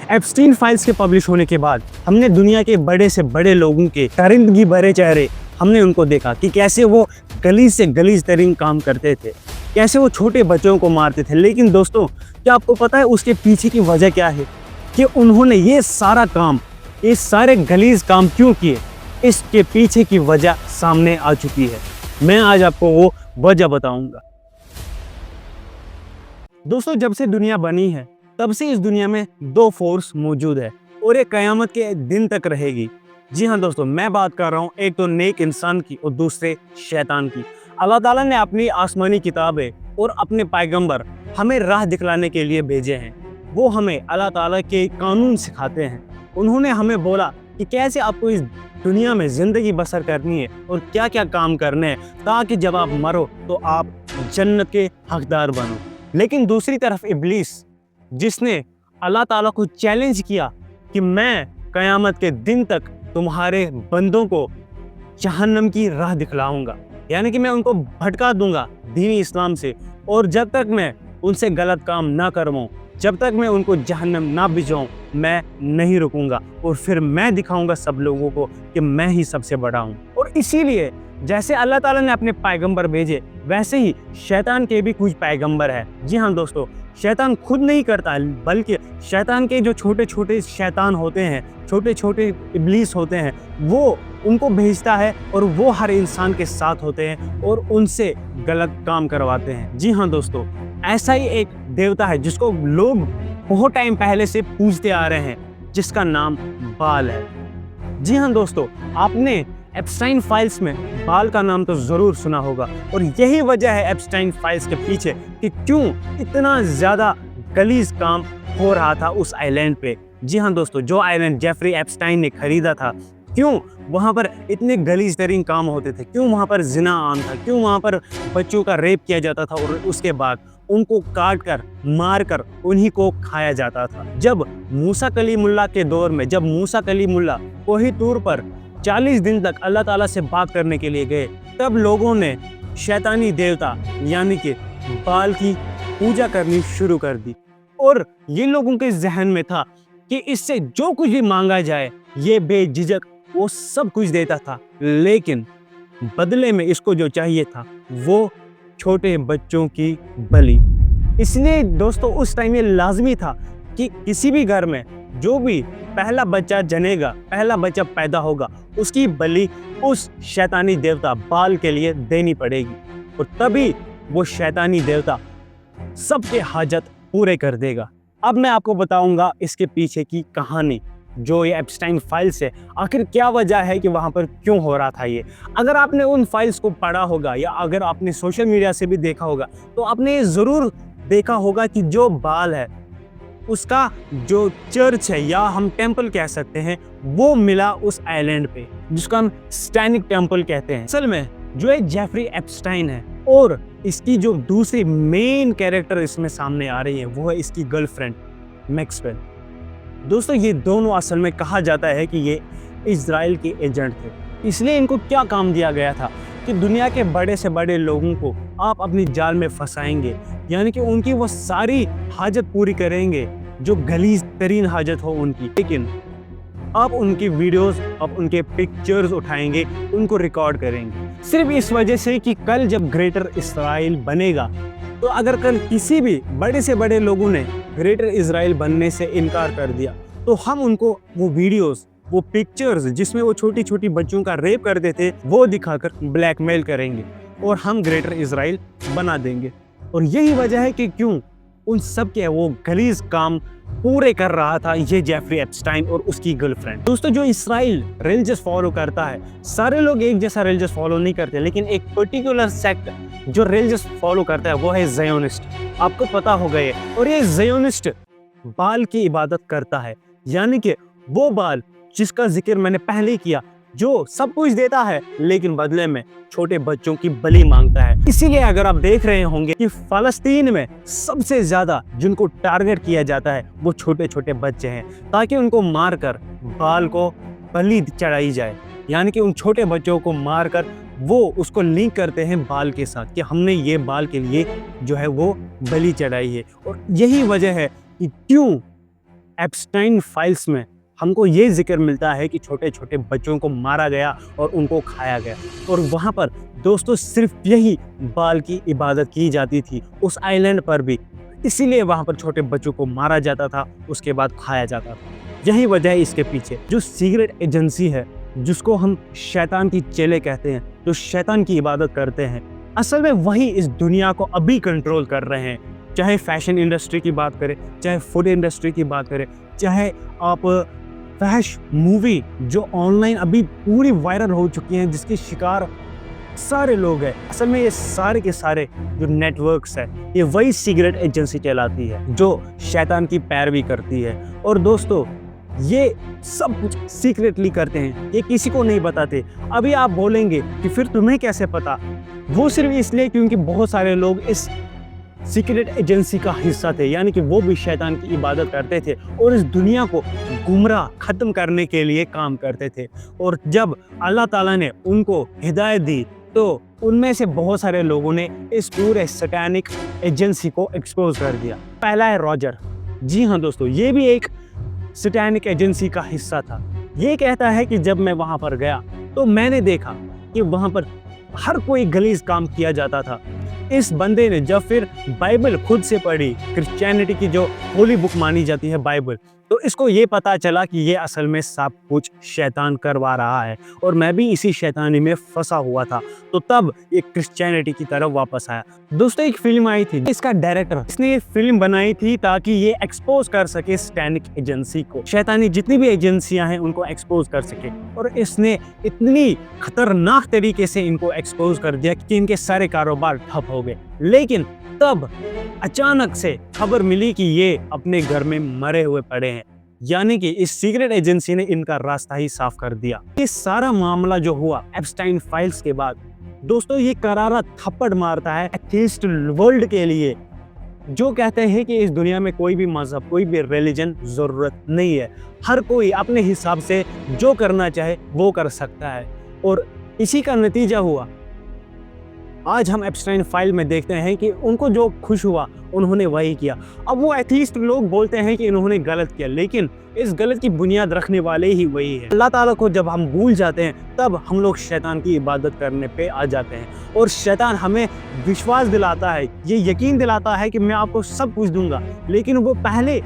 Epstein files के publish होने के बाद हमने दुनिया के बड़े से बड़े लोगों के दरिंदगी भरे चेहरे हमने उनको देखा कि कैसे वो गलीज से गलीज तरीन काम करते थे, कैसे वो छोटे बच्चों को मारते थे। लेकिन दोस्तों, क्या आपको पता है उसके पीछे की वजह क्या है कि उन्होंने ये सारा काम, ये सारे गलीज काम क्यों किए? इसके पीछे की वजह सामने आ चुकी है। मैं आज आपको वो वजह बताऊंगा। दोस्तों, जब से दुनिया बनी है तब से इस दुनिया में दो फोर्स मौजूद है और ये कयामत के दिन तक रहेगी। जी हाँ दोस्तों, मैं बात कर रहा हूँ एक तो नेक इंसान की और दूसरे शैतान की। अल्लाह ताला ने अपनी आसमानी किताबें और अपने पैगंबर हमें राह दिखलाने के लिए भेजे हैं। वो हमें अल्लाह ताला के कानून सिखाते हैं। उन्होंने हमें बोला कि कैसे आपको इस दुनिया में ज़िंदगी बसर करनी है और क्या क्या काम करने हैं ताकि जब आप मरो तो आप जन्नत के हकदार बनो। लेकिन दूसरी तरफ इब्लीस, जिसने अल्लाह ताला को चैलेंज किया कि मैं क़यामत के दिन तक तुम्हारे बंदों को जहन्नम की राह दिखलाऊंगा, यानी कि मैं उनको भटका दूंगा दीनी इस्लाम से, और जब तक मैं उनसे गलत काम ना करवाऊं, जब तक मैं उनको जहन्नम ना भिजवाऊं, मैं नहीं रुकूंगा और फिर मैं दिखाऊंगा सब लोगों को कि मैं ही सबसे बड़ा हूं। और इसीलिए जैसे अल्लाह ताला ने अपने पैगंबर भेजे, वैसे ही शैतान के भी कुछ पैगंबर है। जी हाँ दोस्तों, शैतान खुद नहीं करता, बल्कि शैतान के जो छोटे छोटे शैतान होते हैं, छोटे छोटे इब्लीस होते हैं, वो उनको भेजता है और वो हर इंसान के साथ होते हैं और उनसे गलत काम करवाते हैं। जी हाँ दोस्तों, ऐसा ही एक देवता है जिसको लोग बहुत टाइम पहले से पूजते आ रहे हैं, जिसका नाम बाल है। जी हाँ दोस्तों, आपने एप्स्टाइन फाइल्स में बाल का नाम तो ज़रूर सुना होगा और यही वजह है एप्स्टाइन फाइल्स के पीछे कि क्यों इतना ज़्यादा गलीज काम हो रहा था उस आइलैंड पे। जी हाँ दोस्तों, जो आइलैंड जेफरी एप्स्टाइन ने खरीदा था, क्यों वहाँ पर इतने गलीज तरीन काम होते थे, क्यों वहाँ पर जिना आम था, क्यों वहाँ पर बच्चों का रेप किया जाता था और उसके बाद उनको काट कर मार कर उन्हीं को खाया जाता था। जब मूसा कलीमुल्लाह के दौर में, जब मूसा कलीमुल्लाह कोही तूर पर 40 दिन तक अल्लाह ताला से बात करने के लिए गए, तब लोगों ने शैतानी देवता यानी कि बाल की पूजा करनी शुरू कर दी और ये लोगों के जहन में था कि इससे जो कुछ भी मांगा जाए ये बेझिझक वो सब कुछ देता था, लेकिन बदले में इसको जो चाहिए था वो छोटे बच्चों की बलि। इसलिए दोस्तों, उस टाइम ये लाजमी था कि किसी भी घर में जो भी पहला बच्चा जनेगा, पहला बच्चा पैदा होगा, उसकी बलि उस शैतानी देवता बाल के लिए देनी पड़ेगी और तभी वो शैतानी देवता सबके हाजत पूरे कर देगा। अब मैं आपको बताऊंगा इसके पीछे की कहानी, जो ये एप्स्टाइन फाइल्स है, आखिर क्या वजह है कि वहाँ पर क्यों हो रहा था ये। अगर आपने उन फाइल्स को पढ़ा होगा या अगर आपने सोशल मीडिया से भी देखा होगा तो आपने ज़रूर देखा होगा कि जो बाल है उसका जो चर्च है या हम टेंपल कह सकते हैं, वो मिला उस आइलैंड पे, जिसको हम सैतानिक टेंपल कहते हैं। असल में जो है जेफरी एप्स्टाइन है और इसकी जो दूसरी मेन कैरेक्टर इसमें सामने आ रही है वो है इसकी गर्लफ्रेंड मैक्सवेल। दोस्तों, ये दोनों असल में कहा जाता है कि ये इजराइल के एजेंट थे। इसलिए इनको क्या काम दिया गया था कि दुनिया के बड़े से बड़े लोगों को आप अपनी जाल में फंसाएंगे, यानी कि उनकी वो सारी हाजत पूरी करेंगे जो गलीज तरीन हाजत हो उनकी। लेकिन आप उनकी वीडियोस, आप उनके पिक्चर्स उठाएंगे, उनको रिकॉर्ड करेंगे सिर्फ इस वजह से कि कल जब ग्रेटर इजराइल बनेगा, तो अगर कल किसी भी बड़े से बड़े लोगों ने ग्रेटर इजराइल बनने से इनकार कर दिया तो हम उनको वो वीडियोस, वो पिक्चर्स जिसमें वो छोटी छोटी बच्चों का रेप करते थे वो दिखाकर ब्लैकमेल करेंगे और हम ग्रेटर इजराइल बना देंगे। और यही वजह है कि क्यों उन सब के वो गलीज काम पूरे कर रहा था ये जेफरी एप्स्टाइन और उसकी गर्लफ्रेंड। दोस्तों, जो इजराइल रिलीजियस फॉलो करता है, सारे लोग एक जैसा रिलीजियस फॉलो नहीं करते, लेकिन एक पर्टिकुलर सेक्ट जो रिलीजियस फॉलो करता है वो है ज़ायोनिस्ट। आपको पता होगा ये। और ये ज़ायोनिस्ट बाल की इबादत करता है, यानी कि वो बाल जिसका जिक्र मैंने पहले किया, जो सब कुछ देता है लेकिन बदले में छोटे बच्चों की बलि मांगता है। इसीलिए अगर आप देख रहे होंगे कि फलस्तीन में सबसे ज्यादा जिनको टारगेट किया जाता है वो छोटे छोटे बच्चे हैं, ताकि उनको मारकर बाल को बलि चढ़ाई जाए, यानी कि उन छोटे बच्चों को मारकर वो उसको लिंक करते हैं बाल के साथ कि हमने ये बाल के लिए जो है वो बलि चढ़ाई है। और यही वजह है कि क्यों एप्स्टाइन फाइल्स में हमको ये जिक्र मिलता है कि छोटे छोटे बच्चों को मारा गया और उनको खाया गया। और वहाँ पर दोस्तों सिर्फ यही बाल की इबादत की जाती थी उस आइलैंड पर भी, इसीलिए वहाँ पर छोटे बच्चों को मारा जाता था, उसके बाद खाया जाता था। यही वजह है इसके पीछे। जो सीक्रेट एजेंसी है, जिसको हम शैतान की चेले कहते हैं, जो शैतान की इबादत करते हैं, असल में वही इस दुनिया को अभी कंट्रोल कर रहे हैं। चाहे फैशन इंडस्ट्री की बात करें, चाहे फूड इंडस्ट्री की बात करें, चाहे आप फैश मूवी जो ऑनलाइन अभी पूरी वायरल हो चुकी हैं, जिसके शिकार सारे लोग हैं। असल में ये सारे के सारे जो नेटवर्क्स है, ये वही सीक्रेट एजेंसी कहलाती है जो शैतान की पैरवी करती है। और दोस्तों ये सब कुछ सीक्रेटली करते हैं, ये किसी को नहीं बताते। अभी आप बोलेंगे कि फिर तुम्हें कैसे पता? वो सिर्फ इसलिए क्योंकि बहुत सारे लोग इस सीक्रेट एजेंसी का हिस्सा थे, यानी कि वो भी शैतान की इबादत करते थे और इस दुनिया को गुमराह खत्म करने के लिए काम करते थे। और जब अल्लाह ताला ने उनको हिदायत दी तो उनमें से बहुत सारे लोगों ने इस पूरे सैतानिक एजेंसी को एक्सपोज कर दिया। पहला है रॉजर। जी हाँ दोस्तों, ये भी एक सैतानिक एजेंसी का हिस्सा था। ये कहता है कि जब मैं वहाँ पर गया तो मैंने देखा कि वहाँ पर हर कोई गलीज काम किया जाता था। इस बंदे ने जब फिर बाइबल खुद से पढ़ी, क्रिश्चियनिटी की जो होली बुक मानी जाती है बाइबल, तो इसको ये पता चला कि ये असल में सब कुछ शैतान करवा रहा है और मैं भी इसी शैतानी में फंसा हुआ था। तो तब ये क्रिश्चियनिटी की तरफ वापस आया। दोस्तों एक फिल्म आई थी, इसका डायरेक्टर, इसने ये फिल्म बनाई थी ताकि ये एक्सपोज कर सके सैतानिक एजेंसी को, शैतानी जितनी भी एजेंसियां हैं उनको एक्सपोज कर सके। और इसने इतनी खतरनाक तरीके से इनको एक्सपोज कर दिया कि इनके सारे कारोबार ठप हो गए। लेकिन तब अचानक से खबर मिली कि ये अपने घर में मरे हुए पड़े हैं, यानी कि इस सीक्रेट एजेंसी ने इनका रास्ता ही साफ कर दिया। ये सारा मामला जो हुआ एप्स्टाइन फाइल्स के बाद, दोस्तों ये करारा थप्पड़ मारता है एथीस्ट वर्ल्ड के लिए, जो कहते हैं कि इस दुनिया में कोई भी मजहब, कोई भी रिलीजन जरूरत नहीं है। हर कोई अपने हिसाब से जो करना चाहे वो कर सकता है। और इसी का नतीजा हुआ आज हम एप्स्टाइन फाइल में देखते हैं कि उनको जो खुश हुआ उन्होंने वही किया। अब वो एथीस्ट लोग बोलते हैं कि इन्होंने गलत किया, लेकिन इस गलत की बुनियाद रखने वाले ही वही है। अल्लाह ताला को जब हम भूल जाते हैं तब हम लोग शैतान की इबादत करने पे आ जाते हैं। और शैतान हमें विश्वास दिलाता है, ये यकीन दिलाता है कि मैं आपको सब कुछ दूंगा, लेकिन वो पहले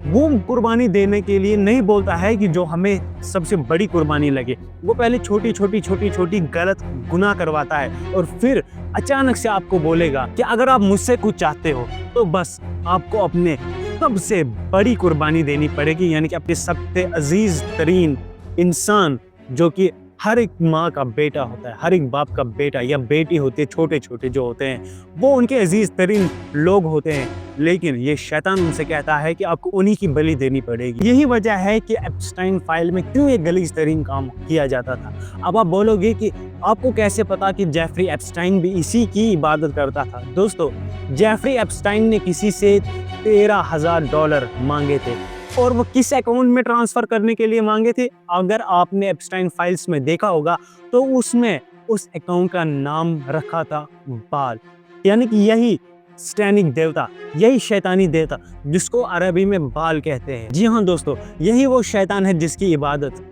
वो कुर्बानी देने के लिए नहीं बोलता है कि जो हमें सबसे बड़ी कुर्बानी लगे। वो पहले छोटी छोटी गलत गुनाह करवाता है और फिर अचानक से आपको बोलेगा कि अगर आप मुझसे कुछ चाहते हो तो बस आपको अपने सबसे बड़ी कुर्बानी देनी पड़ेगी, यानी कि अपने सबसे अजीज तरीन इंसान, जो कि हर एक माँ का बेटा होता है, हर एक बाप का बेटा या बेटी होती है, छोटे छोटे जो होते हैं वो उनके अजीज तरीन लोग होते हैं। लेकिन ये शैतान उनसे कहता है कि आपको उन्हीं की बलि देनी पड़ेगी। यही वजह है कि एप्स्टाइन फाइल में क्यों ये गलीज तरीन काम किया जाता था। अब आप बोलोगे कि आपको कैसे पता कि जेफरी एप्स्टाइन भी इसी की इबादत करता था। दोस्तों जेफरी एप्स्टाइन ने किसी से $13,000 मांगे थे और वो किस अकाउंट में ट्रांसफर करने के लिए मांगे थे। अगर आपने एप्स्टाइन फाइल्स में देखा होगा तो उसमें उस अकाउंट का नाम रखा था बाल, यानी कि यही सैतानिक देवता, यही शैतानी देवता जिसको अरबी में बाल कहते हैं। जी हाँ दोस्तों, यही वो शैतान है जिसकी इबादत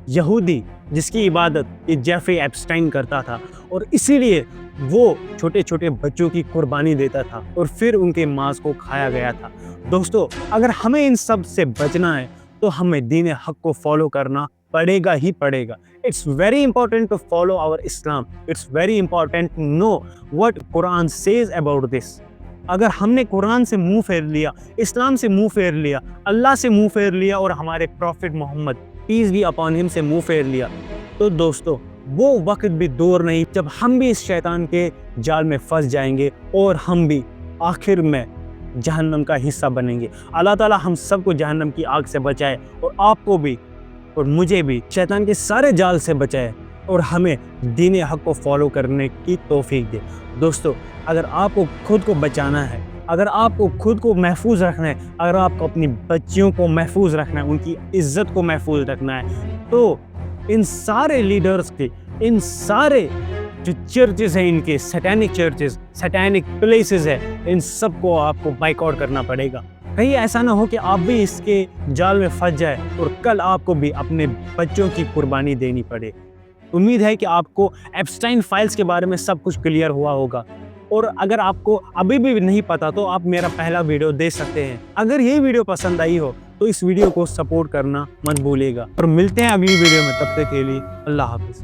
यहूदी, जिसकी इबादत ये जेफरी एप्स्टाइन करता था और इसीलिए वो छोटे छोटे बच्चों की कुर्बानी देता था और फिर उनके मांस को खाया गया था। दोस्तों अगर हमें इन सब से बचना है तो हमें दीन हक को फॉलो करना पड़ेगा ही पड़ेगा। It's very important to follow our Islam. It's very important to know what Quran says about this. अगर हमने कुरान से मुंह फेर लिया, इस्लाम से मुंह फेर लिया, अल्लाह से मुंह फेर लिया और हमारे prophet Mohammad peace be upon him से मुंह फेर लिया, तो दोस्तों वो वक्त भी दूर नहीं जब हम भी इस शैतान के जाल में फंस जाएंगे और हम भी आखिर में जहन्नम का हिस्सा बनेंगे। अल्लाह ताला हम सबको जहन्नम की आग से बचाए और आपको भी और मुझे भी शैतान के सारे जाल से बचाए और हमें दीन हक को फॉलो करने की तौफीक दे। दोस्तों अगर आपको खुद को बचाना है, अगर आपको खुद को महफूज रखना है, अगर आपको अपनी बच्चियों को महफूज रखना है, उनकी इज्जत को महफूज रखना है, तो इन सारे लीडर्स के, इन सारे जो चर्चेस हैं, इनके सैतानिक चर्चेस, सैतानिक प्लेसेस है, इन सबको आपको बाइकआउट करना पड़ेगा। कहीं ऐसा ना हो कि आप भी इसके जाल में फंस जाए और कल आपको भी अपने बच्चों की कुर्बानी देनी पड़े। उम्मीद है कि आपको एप्स्टाइन फाइल्स के बारे में सब कुछ क्लियर हुआ होगा, और अगर आपको अभी भी नहीं पता तो आप मेरा पहला वीडियो देख सकते हैं। अगर ये वीडियो पसंद आई हो तो इस वीडियो को सपोर्ट करना मत भूलिएगा, और मिलते हैं अगली वीडियो में। तब तक के लिए अल्लाह हाफिज।